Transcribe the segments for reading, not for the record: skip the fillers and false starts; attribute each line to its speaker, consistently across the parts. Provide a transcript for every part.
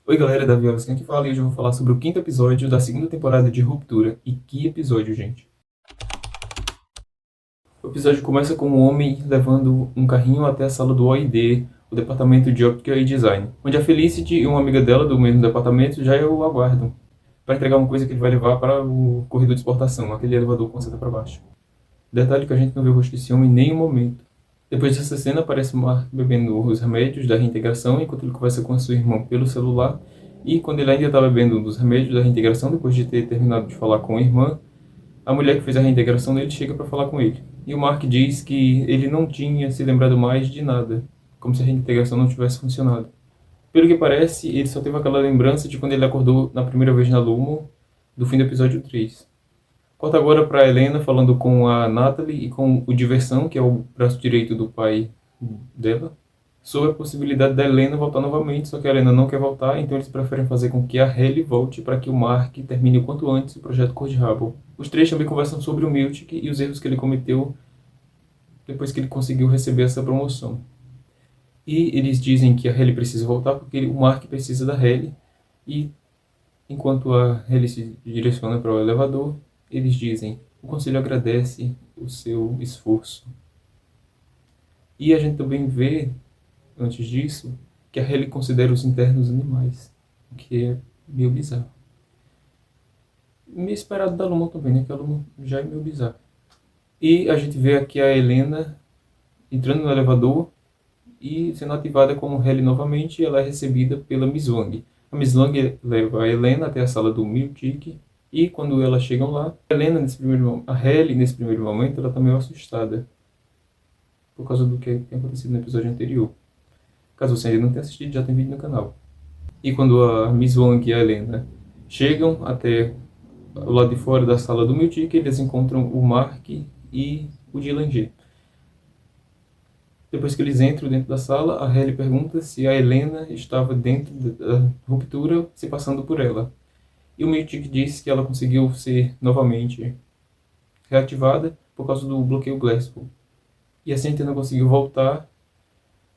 Speaker 1: Oi galera, Davi Alves quem que fala e hoje eu vou falar sobre o quinto episódio da segunda temporada de Ruptura. E que episódio, gente! O episódio começa com um homem levando um carrinho até a sala do OID, o departamento de óptica e design, onde a Felicity e uma amiga dela do mesmo departamento já o aguardam, para entregar uma coisa que ele vai levar para o corredor de exportação, aquele elevador com seta para baixo. Detalhe que a gente não vê o rosto desse homem em nenhum momento. Depois dessa cena, aparece Mark bebendo os remédios da reintegração enquanto ele conversa com a sua irmã pelo celular. E quando ele ainda está bebendo um dos remédios da reintegração, depois de ter terminado de falar com a irmã, a mulher que fez a reintegração dele chega para falar com ele. E o Mark diz que ele não tinha se lembrado mais de nada, como se a reintegração não tivesse funcionado. Pelo que parece, ele só teve aquela lembrança de quando ele acordou na primeira vez na Lumo, do fim do episódio 3. Corta agora para Helena falando com a Natalie e com o Diversão, que é o braço direito do pai dela, sobre a possibilidade da Helena voltar novamente, só que a Helena não quer voltar, então eles preferem fazer com que a Hayley volte para que o Mark termine o quanto antes o projeto Cor de Rabo. Os três também conversam sobre o Miltic e os erros que ele cometeu depois que ele conseguiu receber essa promoção. E eles dizem que a Hayley precisa voltar porque o Mark precisa da Hayley, e enquanto a Hayley se direciona para o elevador, eles dizem: o conselho agradece o seu esforço. E a gente também vê, antes disso, que a Hayley considera os internos animais, o que é meio bizarro. Meio esperado da Luma também, né? Que a Luma já é meio bizarro. E a gente vê aqui a Helena entrando no elevador e sendo ativada como Hayley novamente, e ela é recebida pela Miss Wang. A Miss Wang leva a Helena até a sala do Miltic, e quando elas chegam lá, a Hayley, nesse primeiro momento, ela está meio assustada por causa do que tem acontecido no episódio anterior. Caso você ainda não tenha assistido, já tem vídeo no canal. E quando a Miss Wang e a Helena chegam até o lado de fora da sala do Miltic, eles encontram o Mark e o Dylan G. Depois que eles entram dentro da sala, a Hayley pergunta se a Helena estava dentro da ruptura, se passando por ela. E o Miltic diz que ela conseguiu ser novamente reativada por causa do bloqueio Glasgow. E assim a gente não conseguiu voltar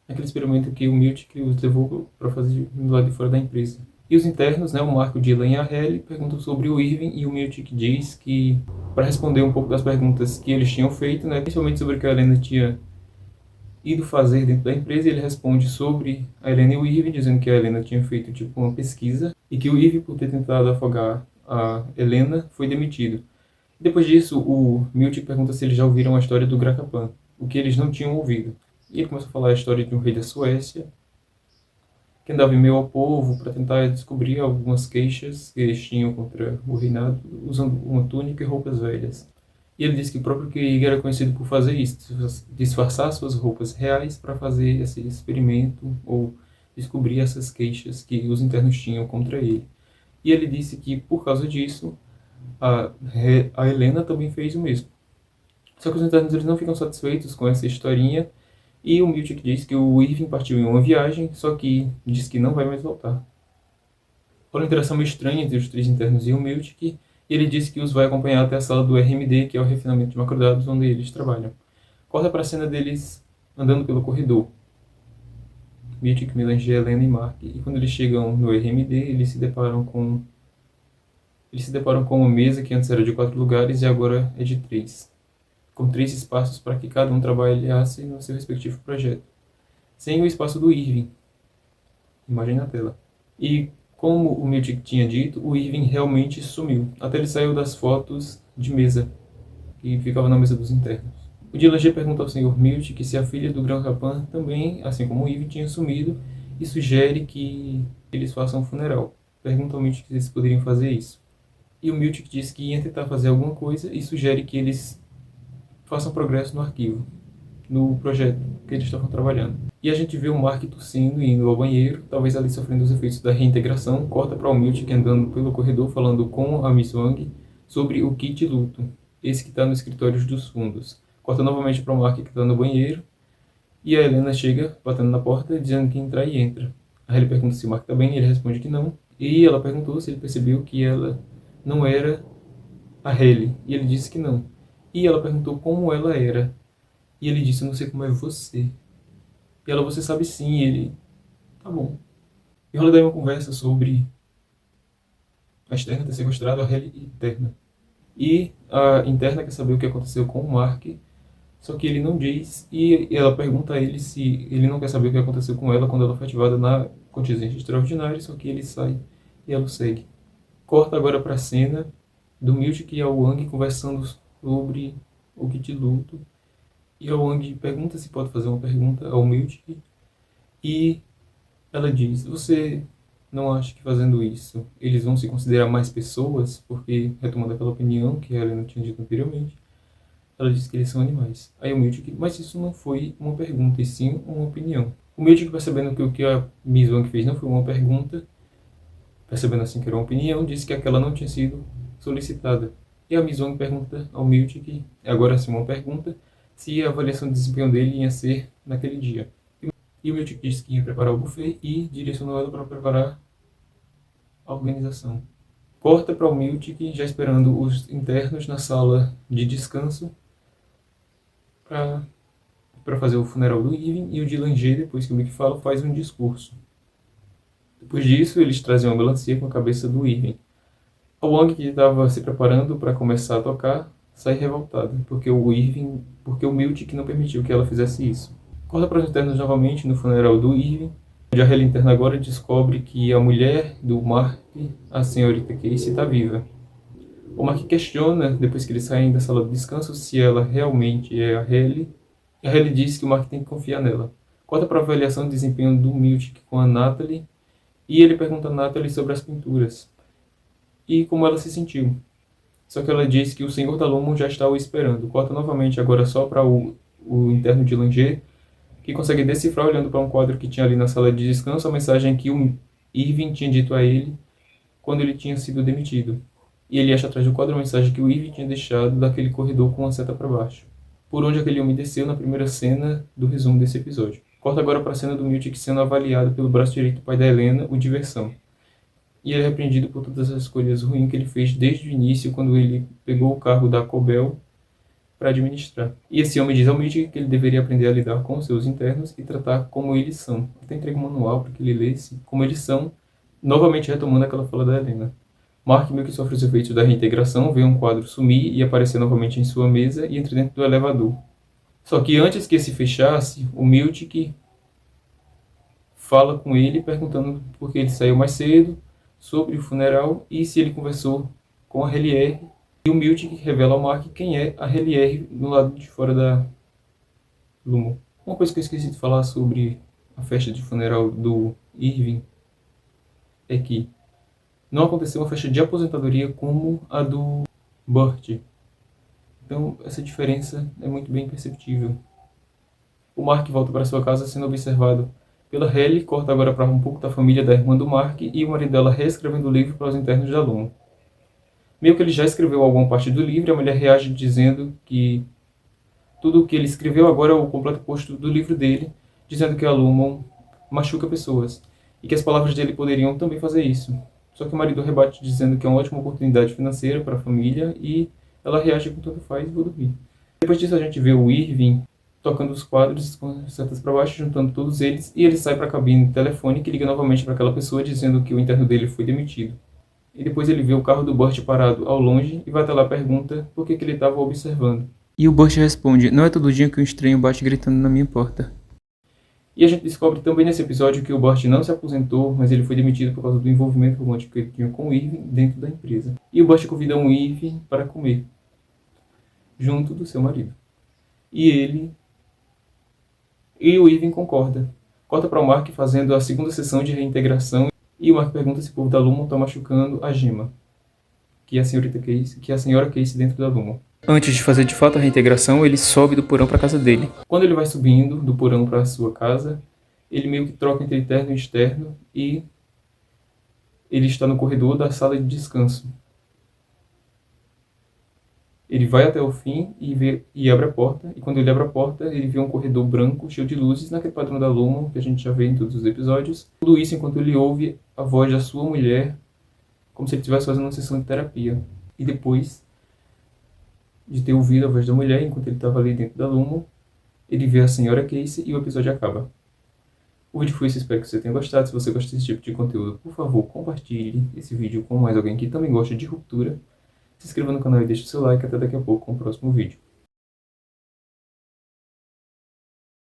Speaker 1: naquele experimento que o Miltic os levou para fazer do lado de fora da empresa. E os internos, né, o Marco, o Dylan e a Hayley, perguntam sobre o Irving, e o Miltic diz que, para responder um pouco das perguntas que eles tinham feito, né, principalmente sobre o que a Helena tinha ido fazer dentro da empresa, ele responde sobre a Helena e o Irving, dizendo que a Helena tinha feito tipo uma pesquisa e que o Irving, por ter tentado afogar a Helena, foi demitido. Depois disso, o Miltic pergunta se eles já ouviram a história do Grakapan, o que eles não tinham ouvido. E ele começa a falar a história de um rei da Suécia que andava em meio ao povo para tentar descobrir algumas queixas que eles tinham contra o reinado, usando uma túnica e roupas velhas. E ele disse que o próprio Krieg era conhecido por fazer isso, disfarçar suas roupas reais para fazer esse experimento ou descobrir essas queixas que os internos tinham contra ele. E ele disse que, por causa disso, a Helena também fez o mesmo. Só que os internos eles não ficam satisfeitos com essa historinha, e o Miltic diz que o Irving partiu em uma viagem, só que diz que não vai mais voltar. Por uma interação meio estranha entre os três internos e o Miltic, e ele disse que os vai acompanhar até a sala do RMD, que é o refinamento de macrodados onde eles trabalham. Corta para a cena deles andando pelo corredor. Miltic, Melange, Helena e Mark. E quando eles chegam no RMD, eles se deparam com uma mesa que antes era de 4 lugares e agora é de 3, com 3 espaços para que cada um trabalhasse no seu respectivo projeto, sem o espaço do Irving. Imagem na tela. E como o Miltic tinha dito, o Irving realmente sumiu. Até ele saiu das fotos de mesa, que ficava na mesa dos internos. O Dylan G pergunta ao Sr. Miltic se a filha do Gran Capan também, assim como o Irving, tinha sumido, e sugere que eles façam um funeral. Pergunta ao Miltic se eles poderiam fazer isso. E o Miltic diz que ia tentar fazer alguma coisa e sugere que eles façam progresso no arquivo, no projeto que eles estavam trabalhando. E a gente vê o Mark tossindo e indo ao banheiro, talvez ali sofrendo os efeitos da reintegração. Corta para o Miltic andando pelo corredor falando com a Miss Wang sobre o kit luto, esse que está no escritório dos fundos. Corta novamente para o Mark que está no banheiro, e a Helena chega batendo na porta dizendo que entrar, e entra. Aí ele pergunta se o Mark está bem, e ele responde que não. E ela perguntou se ele percebeu que ela não era a Hayley, e ele disse que não. E ela perguntou como ela era, e ele disse: eu não sei como é você. E ela: você sabe sim. E ele: tá bom. E rola daí uma conversa sobre a externa ter sequestrado a Helly interna. E a interna quer saber o que aconteceu com o Mark, só que ele não diz, e ela pergunta a ele se ele não quer saber o que aconteceu com ela quando ela foi ativada na contingência extraordinária, só que ele sai e ela o segue. Corta agora para a cena do Miltic e a Wang conversando sobre o kit luto. E a Wang pergunta se pode fazer uma pergunta ao Miltic. E ela diz, você não acha que fazendo isso eles vão se considerar mais pessoas? Porque, retomando aquela opinião que a Helena tinha dito anteriormente, ela diz que eles são animais. Aí o Miltic, mas isso não foi uma pergunta, e sim uma opinião. O Miltic, percebendo que o que a Miss Wang fez não foi uma pergunta, percebendo assim que era uma opinião, disse que aquela não tinha sido solicitada. E a Miss Wang pergunta ao Miltic, agora sim uma pergunta, se a avaliação de desempenho dele ia ser naquele dia. E o Miltic disse que ia preparar o buffet e direcionou ela para preparar a organização. Corta para o Miltic já esperando os internos na sala de descanso para fazer o funeral do Irving, e o Dylan-G, depois que o Mick fala, faz um discurso. Depois disso, eles trazem uma melancia com a cabeça do Irving. A Wang, que estava se preparando para começar a tocar, sai revoltada, porque o Miltic não permitiu que ela fizesse isso. Corta para os internos novamente no funeral do Irving, onde a Helena interna agora descobre que a mulher do Mark, a senhorita Casey, está viva. O Mark questiona, depois que eles saem da sala de descanso, se ela realmente é a Helly, e a Helly diz que o Mark tem que confiar nela. Corta para a avaliação de desempenho do Miltic com a Natalie, e ele pergunta a Natalie sobre as pinturas e como ela se sentiu. Só que ela diz que o Senhor da Lumon já está o esperando. Corta novamente agora só para o interno de Langer, que consegue decifrar, olhando para um quadro que tinha ali na sala de descanso, a mensagem que o Irving tinha dito a ele quando ele tinha sido demitido. E ele acha atrás do quadro a mensagem que o Irving tinha deixado daquele corredor com a seta para baixo, por onde aquele homem desceu na primeira cena do resumo desse episódio. Corta agora para a cena do Miltic sendo avaliado pelo braço direito do pai da Helena, o Diversão. E ele é repreendido por todas as escolhas ruins que ele fez desde o início, quando ele pegou o cargo da Cobel para administrar. E esse homem diz ao Miltic que ele deveria aprender a lidar com os seus internos e tratar como eles são. Até entrega um manual para que ele lesse como eles são, novamente retomando aquela fala da Helena. Mark, meio que sofre os efeitos da reintegração, vê um quadro sumir e aparecer novamente em sua mesa e entra dentro do elevador. Só que antes que se fechasse, o Miltic fala com ele perguntando por que ele saiu mais cedo, sobre o funeral e se ele conversou com a Hellier. E o Miltic revela ao Mark quem é a Hellier do lado de fora da Lumon. Uma coisa que eu esqueci de falar sobre a festa de funeral do Irving é que não aconteceu uma festa de aposentadoria como a do Burt. Então essa diferença é muito bem perceptível. O Mark volta para sua casa sendo observado pela Helly, corta agora para um pouco da família da irmã do Mark e o marido dela reescrevendo o livro para os internos da Lumon. Meio que ele já escreveu alguma parte do livro, a mulher reage dizendo que tudo o que ele escreveu agora é o completo oposto do livro dele, dizendo que a Lumon machuca pessoas e que as palavras dele poderiam também fazer isso. Só que o marido rebate dizendo que é uma ótima oportunidade financeira para a família e ela reage com tanto faz e vou dormir. Depois disso a gente vê o Irving tocando os quadros com setas para baixo, juntando todos eles, e ele sai para a cabine telefônica e liga novamente para aquela pessoa dizendo que o interno dele foi demitido. E depois ele vê o carro do Burt parado ao longe e vai até lá e pergunta por que ele estava observando. E o Burt responde, não é todo dia que um estranho bate gritando na minha porta. E a gente descobre também nesse episódio que o Burt não se aposentou, mas ele foi demitido por causa do envolvimento romântico que ele tinha com o Irving dentro da empresa. E o Burt convida um Irving para comer, junto do seu marido. E o Irving concorda. Corta para o Mark fazendo a segunda sessão de reintegração e o Mark pergunta se o povo da Lumon está machucando a Gemma, que é a senhora Casey dentro da Lumon. Antes de fazer de fato a reintegração, ele sobe do porão para a casa dele. Quando ele vai subindo do porão para a sua casa, ele meio que troca entre interno e externo e ele está no corredor da sala de descanso. Ele vai até o fim e abre a porta, e quando ele abre a porta, ele vê um corredor branco, cheio de luzes, naquele padrão da Lumon, que a gente já vê em todos os episódios. Tudo isso enquanto ele ouve a voz da sua mulher, como se ele estivesse fazendo uma sessão de terapia. E depois de ter ouvido a voz da mulher, enquanto ele estava ali dentro da Lumon, ele vê a senhora Casey e o episódio acaba. O vídeo foi isso, espero que você tenha gostado. Se você gosta desse tipo de conteúdo, por favor, compartilhe esse vídeo com mais alguém que também gosta de ruptura. Se inscreva no canal e deixe o seu like. Até daqui a pouco com o próximo vídeo.